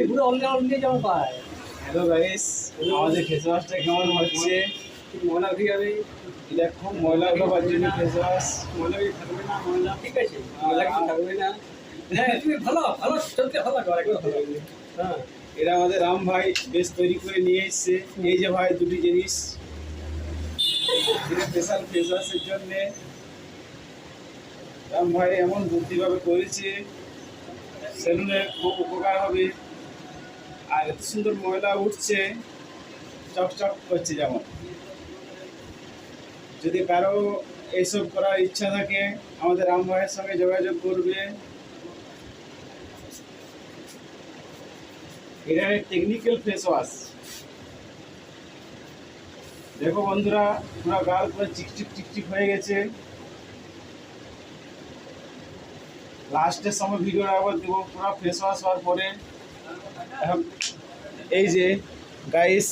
পুরো অন্য যেমন পায়। হ্যালো গাইস, আমাদের ফেস ওয়াশটা কেমন হচ্ছে? ময়লা উঠে যাবে, এটা খুব ময়লা উঠাবার জন্য ফেস ওয়াশ। ময়লা থাকবে না, ময়লা ঠিক আছে, ময়লা কিছু থাকবে না। হ্যাঁ তুমি ভালো ভালো সত্যি ভালো করো, একদম ভালো। হ্যাঁ এরা আমাদের রাম ভাই বেশ তৈরি করে নিয়ে এসছে। এই যে ভাই দুটি জিনিস এটা স্পেশাল ফেস ওয়াশের জন্যে রাম ভাই এমন বুদ্ধিভাবে করেছে, সেলুনে খুব উপকার হবে। আর এত সুন্দর ময়লা উঠছে, চকচক করছে। যেমন যদি কারো এইসব করার ইচ্ছা থাকে আমাদের রাম ভাইয়ের সঙ্গে যোগাযোগ করবে। এটা টেকনিক্যাল ফেস ওয়াশ। দেখো বন্ধুরা, পুরো গাল পুরো চিকচিক চিকচিক হয়ে গেছে। লাস্টের সময় ভিডিওটা আবার দেবো পুরো ফেস ওয়াশ হওয়ার পরে। এখন এই যে গাইস